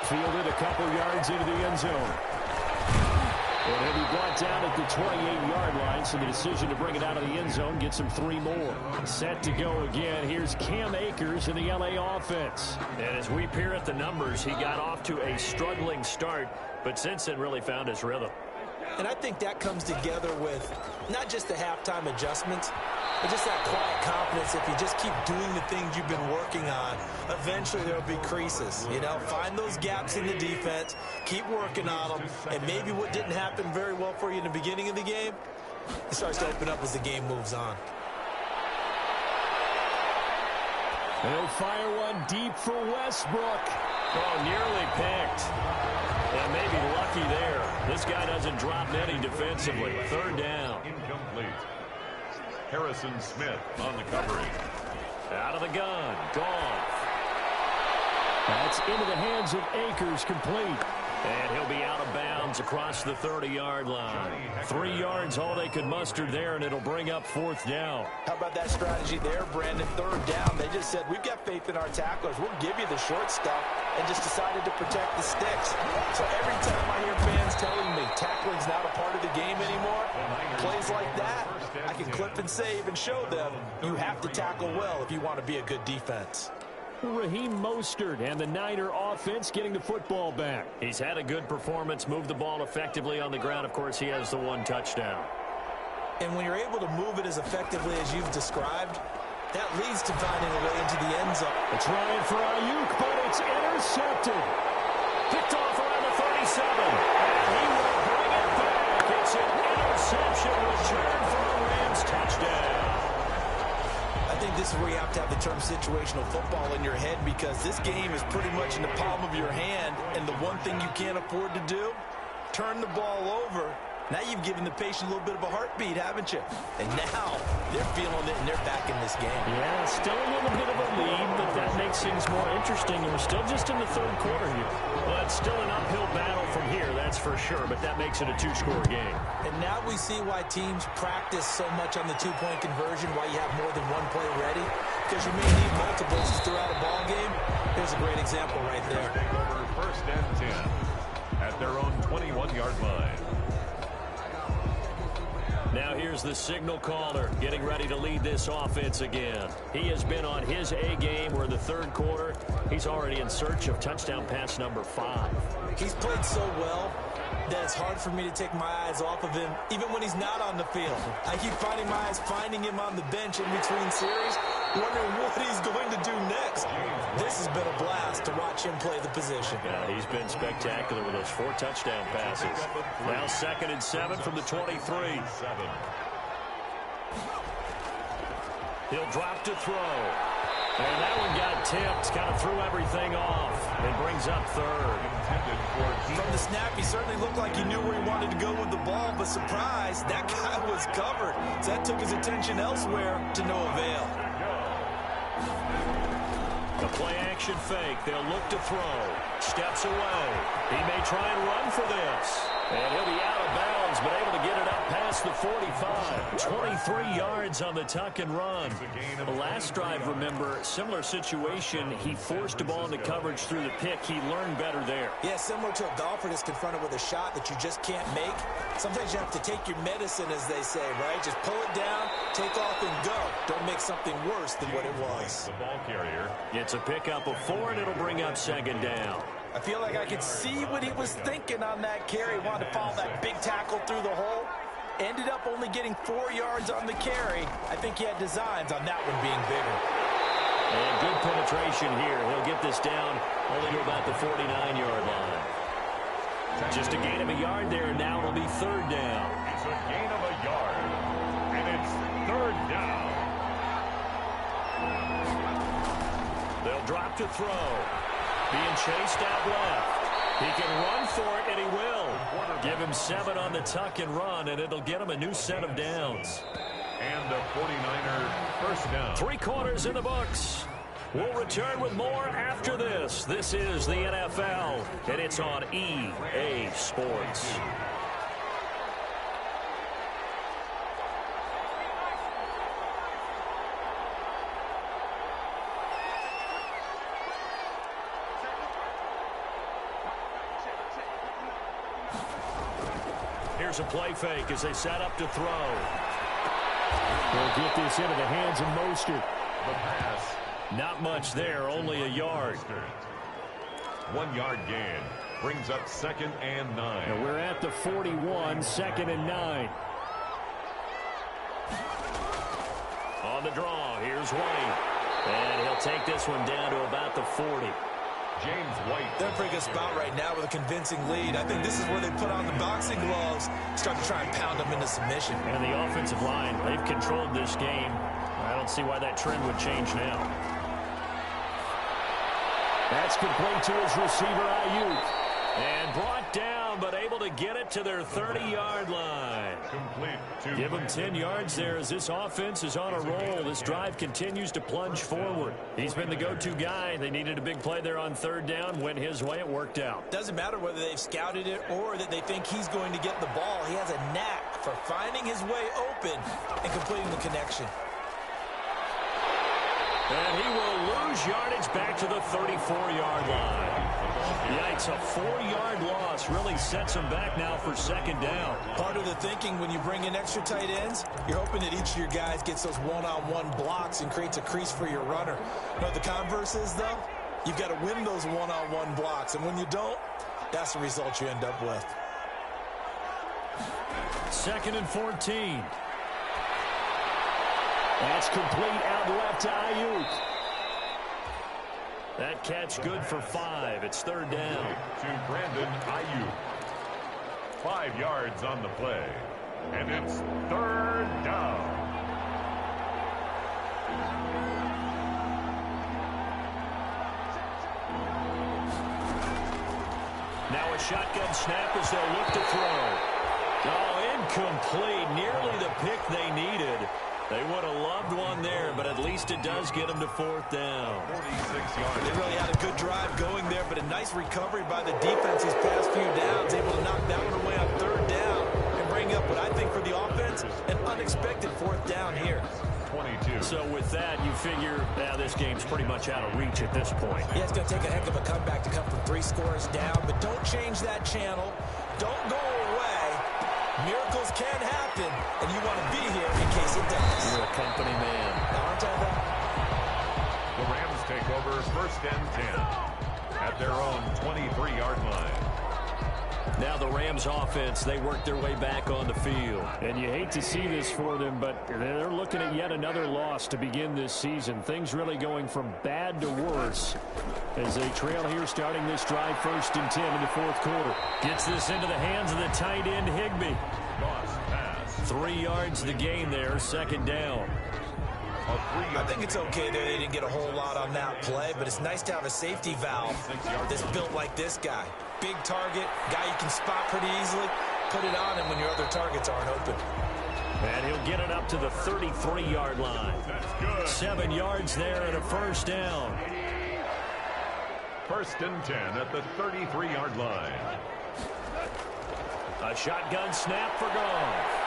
Fielded a couple yards into the end zone. And he'll be brought down at the 28-yard line, so the decision to bring it out of the end zone gets him 3 more. Set to go again. Here's Cam Akers in the L.A. offense. And as we peer at the numbers, he got off to a struggling start, but since then really found his rhythm. And I think that comes together with not just the halftime adjustments, but just that quiet confidence. If you just keep doing the things you've been working on, eventually there will be creases. You know, find those gaps in the defense, keep working on them, and maybe what didn't happen very well for you in the beginning of the game, it starts to open up as the game moves on. They'll fire one deep for Westbrook. Oh, nearly picked. And maybe lucky there. This guy doesn't drop many defensively. 3rd down. Incomplete. Harrison Smith on the coverage. Out of the gun. Gone. That's into the hands of Akers, complete. And he'll be out of bounds across the 30-yard line. 3 yards, all they could muster there, and it'll bring up 4th down. How about that strategy there, Brandon? 3rd down, they just said, we've got faith in our tacklers. We'll give you the short stuff, and just decided to protect the sticks. So every time I hear fans telling me tackling's not a part of the game anymore, plays like that, I can clip and save and show them you have to tackle well if you want to be a good defense. Raheem Mostert and the Niner offense getting the football back. He's had a good performance, moved the ball effectively on the ground. Of course, he has the 1 touchdown. And when you're able to move it as effectively as you've described, that leads to finding a way into the end zone. It's Ryan for Ayuk, but it's intercepted. Picked off around the 37. And he will bring it back. It's an interception return for a Rams touchdown. I think this is where you have to have the term situational football in your head, because this game is pretty much in the palm of your hand, and the one thing you can't afford to do, turn the ball over. Now you've given the patient a little bit of a heartbeat, haven't you? And now they're feeling it, and they're back in this game. Yeah, still a little bit of a lead, but that makes things more interesting, and we're still just in the 3rd quarter here. Well, it's still an uphill battle from here, that's for sure, but that makes it a 2-score game. And now we see why teams practice so much on the 2-point conversion, why you have more than one play ready, because you may need multiples throughout a ball game. Here's a great example right there. Over 1st and 10 at their own 21-yard line. Now here's the signal caller getting ready to lead this offense again. He has been on his A game. We're in the 3rd quarter. He's already in search of touchdown pass number 5. He's played so well that it's hard for me to take my eyes off of him, even when he's not on the field. I keep finding my eyes finding him on the bench in between series, wondering what he's going to do next. This has been a blast to watch him play the position. Yeah, he's been spectacular with those 4 touchdown passes. Now 2nd and 7 from the 23. He'll drop to throw. And that one got tipped, kind of threw everything off, and brings up 3rd. From the snap, he certainly looked like he knew where he wanted to go with the ball, but surprise, that guy was covered. So that took his attention elsewhere to no avail. The play-action fake. They'll look to throw. Steps away. He may try and run for this. And he'll be out of bounds, but able to get it up past the 45. 23 yards on the tuck and run. The last drive, remember, similar situation. He forced the ball into coverage through the pick. He learned better there. Yeah, similar to a golfer that's confronted with a shot that you just can't make. Sometimes you have to take your medicine, as they say, right? Just pull it down, take off, and go. Don't make something worse than what it was. The ball carrier. It's a pickup of 4, and it'll bring up 2nd down. I feel like I could see what he was thinking on that carry. Wanted to follow that big tackle through the hole. Ended up only getting 4 yards on the carry. I think he had designs on that one being bigger. And good penetration here. He'll get this down only to about the 49-yard line. Just a gain of a yard there, and now it'll be 3rd down. It's a gain of a yard, and it's 3rd down. They'll drop to throw. Being chased out left. He can run for it, and he will. Give him 7 on the tuck and run, and it'll get him a new set of downs. And a 49er 1st down. 3 quarters in the books. We'll return with more after this. This is the NFL, and it's on EA Sports. Here's a play fake as they set up to throw. They'll get this into the hands of Mostert. The pass. Not much there, only a yard. 1 yard gain brings up 2nd and 9. And we're at the 41, 2nd and 9. On the draw, here's White. And he'll take this one down to about the 40. James White. They're in a pretty good spot right now with a convincing lead. I think this is where they put on the boxing gloves, start to try and pound them into submission. And the offensive line, they've controlled this game. I don't see why that trend would change now. That's complete to his receiver, Ayuk. And brought down, but able to to get it to their 30-yard line. Complete to Give them 10 yards there as this offense is on a roll. This drive continues to plunge forward. He's been the go-to guy. They needed a big play there on third down. Went his way. It worked out. Doesn't matter whether they've scouted it or that they think he's going to get the ball. He has a knack for finding his way open and completing the connection. And he will lose yardage back to the 34-yard line. Yikes, a 4-yard loss really sets him back now for second down. Part of the thinking when you bring in extra tight ends, you're hoping that each of your guys gets those one-on-one blocks and creates a crease for your runner. You know what the converse is, though? You've got to win those one-on-one blocks, and when you don't, that's the result you end up with. 2nd and 14. That's complete out left to Ayuk. That catch good for 5. It's third down. To Brandon Ayuk. 5 yards on the play. And it's third down. Now a shotgun snap as they'll look to throw. Oh, incomplete. Nearly the pick they needed. They would have loved one there, but at least it does get them to fourth down. 46 yards. They really had a good drive going there, but a nice recovery by the defense these past few downs, able to knock that one away on third down and bring up what I think for the offense, an unexpected fourth down here. 22. So with that, you figure now this game's pretty much out of reach at this point. Yeah, it's going to take a heck of a comeback to come from 3 scores down, but don't change that channel. Don't go away. Miracles can happen, and you want to be here in case it does. You're a company man. Aren't I, though? The Rams take over 1st and 10 at their own 23-yard line. Now the Rams offense, they work their way back on the field. And you hate to see this for them, but they're looking at yet another loss to begin this season. Things really going from bad to worse as they trail here starting this drive 1st and 10 in the 4th quarter. Gets this into the hands of the tight end, Higbee. Lost pass. 3 yards the gain there, second down. I think it's okay there. They didn't get a whole lot on that play, but it's nice to have a safety valve that's built like this guy. Big target, guy you can spot pretty easily. Put it on him when your other targets aren't open. And he'll get it up to the 33-yard line. That's good. 7 yards there and a first down. 1st and 10 at the 33-yard line. A shotgun snap for Goff.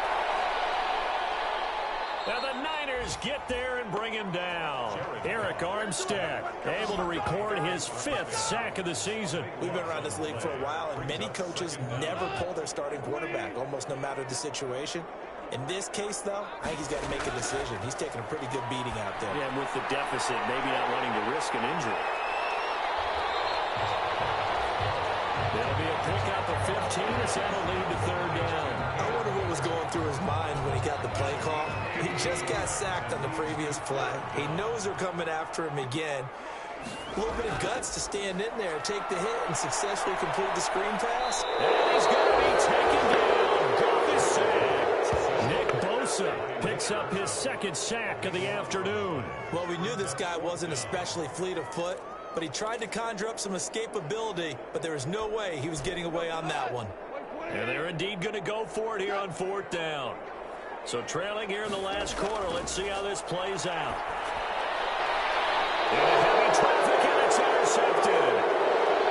Now the Niners get there and bring him down. Eric Armstead able to record his 5th sack of the season. We've been around this league for a while, and many coaches never pull their starting quarterback, almost no matter the situation. In this case, though, I think he's got to make a decision. He's taking a pretty good beating out there. Yeah, and with the deficit, maybe not wanting to risk an injury. There'll be a pickup of 15 as that'll lead to third down. I wonder what was going through his mind when he got the play call. He just got sacked on the previous play. He knows they're coming after him again. A little bit of guts to stand in there, take the hit, and successfully complete the screen pass. And he's going to be taken down. Goff is sacked. Nick Bosa picks up his 2nd sack of the afternoon. Well, we knew this guy wasn't especially fleet of foot, but he tried to conjure up some escapability, but there was no way he was getting away on that one. And they're indeed going to go for it here on 4th down. So trailing here in the last quarter, let's see how this plays out. In heavy traffic, and it's intercepted.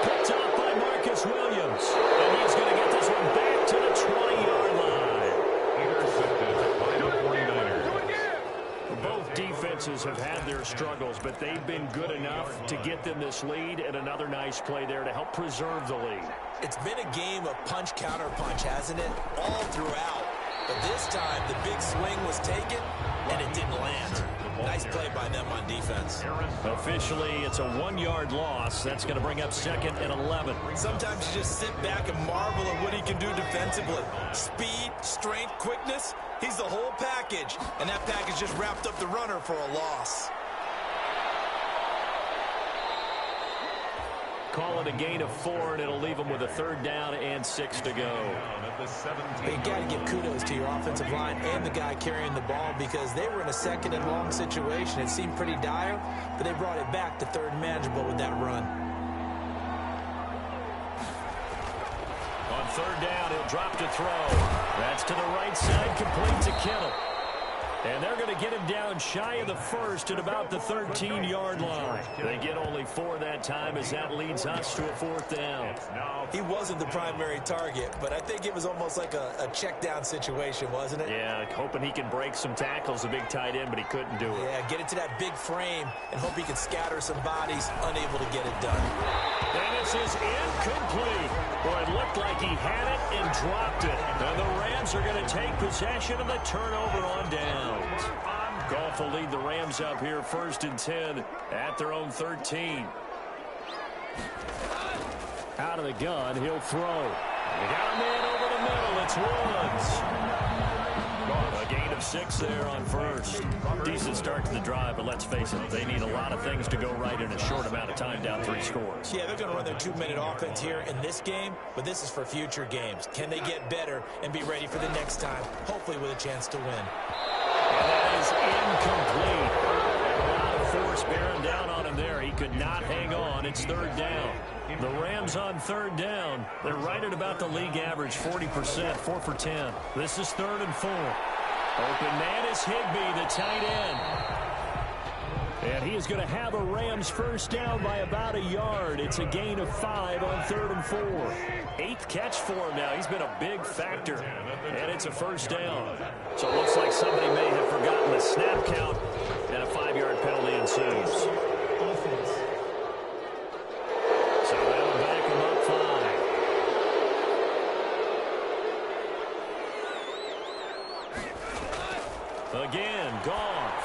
Picked up by Marcus Williams. And he's going to get this one back to the 20-yard line. Intercepted by the 49ers. Both defenses have had their struggles, but they've been good enough to get them this lead, and another nice play there to help preserve the lead. It's been a game of punch-counter-punch, hasn't it? All throughout. But this time, the big swing was taken, and it didn't land. Nice play by them on defense. Officially, it's a 1-yard loss. That's going to bring up 2nd and 11. Sometimes you just sit back and marvel at what he can do defensively. Speed, strength, quickness. He's the whole package, and that package just wrapped up the runner for a loss. Call it a gain of 4, and it'll leave them with a 3rd down and 6 to go. But you got to give kudos to your offensive line and the guy carrying the ball because they were in a 2nd and long situation. It seemed pretty dire, but they brought it back to 3rd and manageable with that run. On third down. He'll drop to throw. That's to the right side, complete to Kittle. And they're going to get him down shy of the first at about the 13-yard line. They get only 4 that time as that leads us to a 4th down. He wasn't the primary target, but I think it was almost like a check down situation, wasn't it? Yeah, hoping he can break some tackles, a big tight end, but he couldn't do it. Yeah, get it to that big frame and hope he can scatter some bodies, unable to get it done. And this is incomplete. Boy, it looked like he had it and dropped it. And the Rams are going to take possession of the turnover on downs. Goff will lead the Rams up here 1st and 10 at their own 13. Out of the gun, he'll throw. They got a man over the middle. It's Woods. A gain of 6 there on first. Decent start to the drive, but let's face it, they need a lot of things to go right in a short amount of time, down 3 scores. Yeah, they're going to run their 2-minute offense here in this game, but this is for future games. Can they get better and be ready for the next time, hopefully with a chance to win? And that is incomplete. A lot of force bearing down on him there. He could not hang on. It's 3rd down. The Rams on 3rd down. They're right at about the league average, 40%, 4 for 10. This is 3rd and 4. Open man is Higbee, the tight end. And he is going to have a Rams first down by about a yard. It's a gain of 5 on 3rd and 4. 8th catch for him now. He's been a big factor. And it's a first down. So it looks like somebody may have forgotten the snap count, and a 5-yard penalty ensues. So that'll back him up 5. Again, Goff.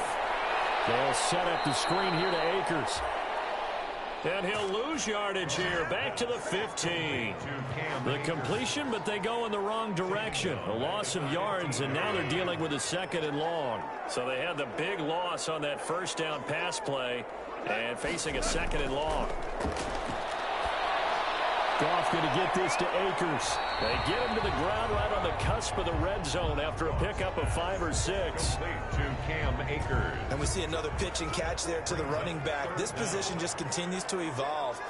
They'll set up the screen here to Akers. And he'll lose yardage here, back to the 15. The completion, but they go in the wrong direction. A loss of yards, and now they're dealing with a 2nd and long. So they had the big loss on that first down pass play, and facing a 2nd and long. Goff going to get this to Akers. They get him to the ground right on the cusp of the red zone after a pickup of 5 or 6. To Cam Akers. And we see another pitch and catch there to the running back. This position just continues to evolve.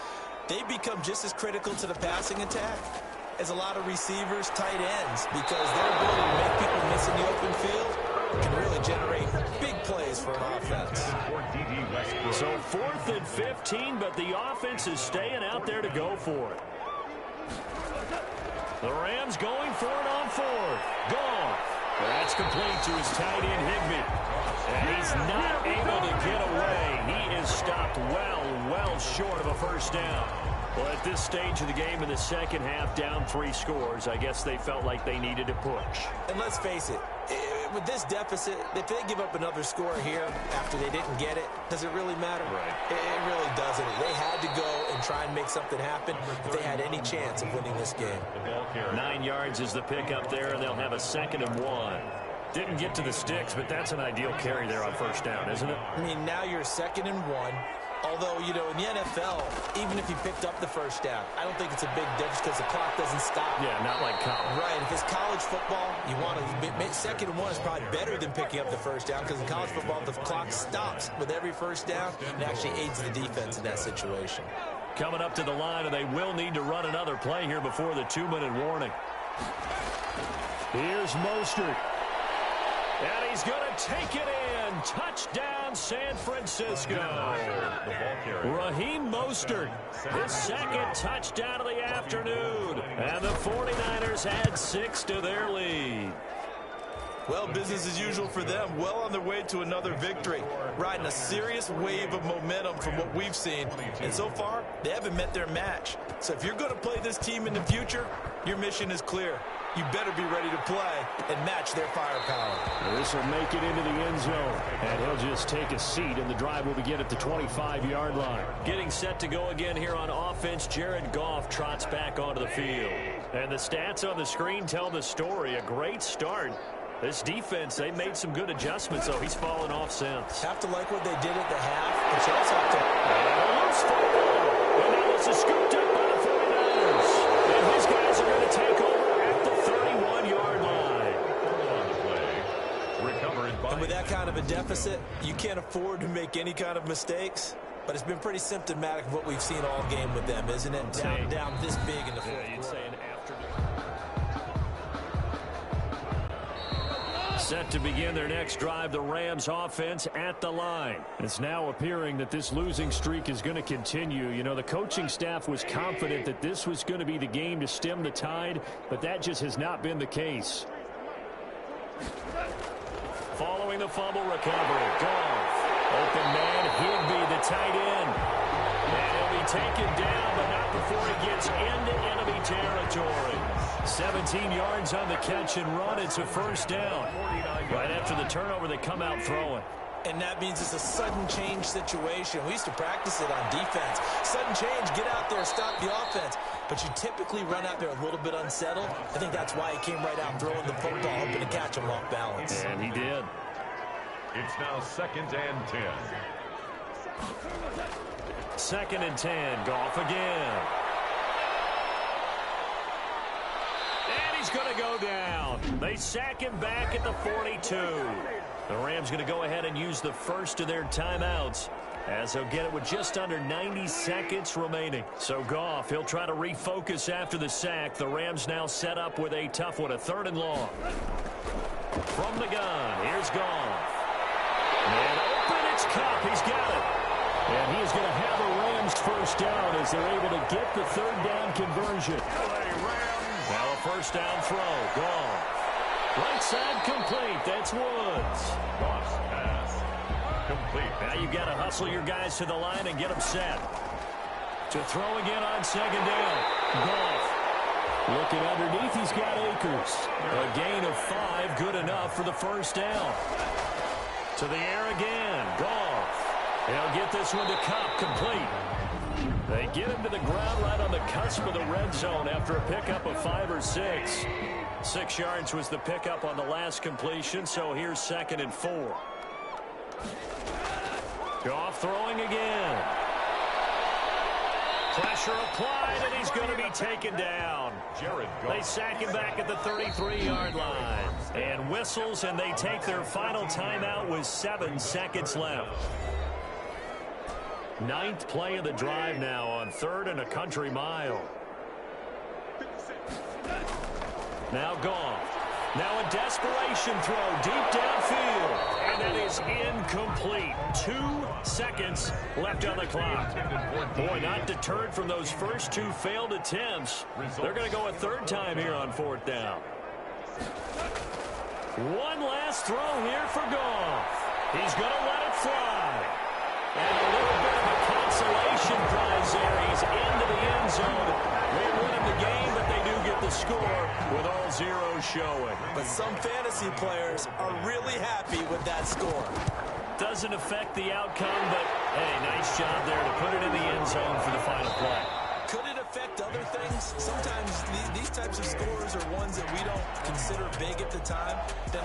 They become just as critical to the passing attack as a lot of receivers, tight ends, because their ability to make people miss in the open field can really generate big plays for an offense. So 4th and 15, but the offense is staying out there to go for it. The Rams going for it on 4th. Goff. That's complete to his tight end, Higbee. And he's not able to get away. He is stopped well short of a first down. Well, at this stage of the game in the second half, down 3 scores, I guess they felt like they needed to push. And let's face it, with this deficit, if they give up another score here after they didn't get it, does it really matter? Right. It really doesn't. They had to go and try and make something happen if they had any chance of winning this game. 9 yards is the pickup there, and they'll have a 2nd and 1. Didn't get to the sticks, but that's an ideal carry there on first down, isn't it? I mean, now you're 2nd and 1. Although, you know, in the NFL, even if you picked up the first down, I don't think it's a big difference because the clock doesn't stop. Yeah, not like college. Right. If it's college football, you want to 2nd and 1 is probably better than picking up the first down because in college football, the clock stops with every first down and actually aids the defense in that situation. Coming up to the line, and they will need to run another play here before the 2-minute warning. Here's Mostert. And he's going to take it in. Touchdown, San Francisco. Raheem Mostert, his 2nd touchdown of the afternoon. And the 49ers add 6 to their lead. Well, business as usual for them. Well on their way to another victory. Riding a serious wave of momentum from what we've seen. And so far, they haven't met their match. So if you're going to play this team in the future, your mission is clear. You better be ready to play and match their firepower. This will make it into the end zone. And he'll just take a seat, and the drive will begin at the 25-yard line. Getting set to go again here on offense, Jared Goff trots back onto the field. And the stats on the screen tell the story. A great start. This defense, they made some good adjustments, though. He's fallen off since. Have to like what they did at the half, but you also have to... And a loose football. And now this is scooped up by the 49ers. And his guys are going to take over at the 31-yard line. And with that kind of a deficit, you can't afford to make any kind of mistakes. But it's been pretty symptomatic of what we've seen all game with them, isn't it? Down this big in the fourth quarter. You'd say an afternoon. Set to begin their next drive, the Rams offense at the line. It's now appearing that this losing streak is going to continue. You know, the coaching staff was confident that this was going to be the game to stem the tide, but that just has not been the case. Following the fumble recovery, Goff. Open man, Higbee, the tight end. And he'll be taken down, but not before he gets into enemy territory. 17 yards on the catch and run. It's a first down. Right after the turnover, they come out throwing. And that means it's a sudden change situation. We used to practice it on defense. Sudden change, get out there, stop the offense. But you typically run out there a little bit unsettled. I think that's why he came right out throwing the football, hoping to catch him off balance. And he did. It's now 2nd and 10. 2nd and 10. Goff again. And he's going to go down. They sack him back at the 42. The Rams going to go ahead and use the first of their timeouts, as they'll get it with just under 90 seconds remaining. So Goff, he'll try to refocus after the sack. The Rams now set up with a tough one, a 3rd and long. From the gun, here's Goff. And open, it's Cup. He's got it. And he's going to have a Rams first down as they're able to get the 3rd down conversion. Now a first down throw. Goff. Right side complete. That's Woods. Goff's pass complete. Now you've got to hustle your guys to the line and get them set. To throw again on 2nd down. Goff. Looking underneath, he's got Akers. A gain of 5, good enough for the first down. To the air again. Goff. He'll get this one to Cup, complete. They get him to the ground right on the cusp of the red zone after a pickup of 5 or 6. 6 yards was the pickup on the last completion, so here's 2nd and 4. Goff throwing again. Pressure applied, and he's going to be taken down. They sack him back at the 33-yard line. And whistles, and they take their final timeout with 7 seconds left. 9th play of the drive now on 3rd and a country mile. Now Goff. Now a desperation throw deep downfield. And that is incomplete. 2 seconds left on the clock. Boy, not deterred from those first 2 failed attempts. They're going to go a 3rd time here on 4th down. One last throw here for Goff. He's going to let it fly. And a little bit of a consolation prize there. He's into the end zone. They win him the game, but they do get the score with all zeros showing. But some fantasy players are really happy with that score. Doesn't affect the outcome, but, hey, nice job there to put it in the end zone for the final play. Could it affect other things? Sometimes these types of scores are ones that we don't consider big at the time. Then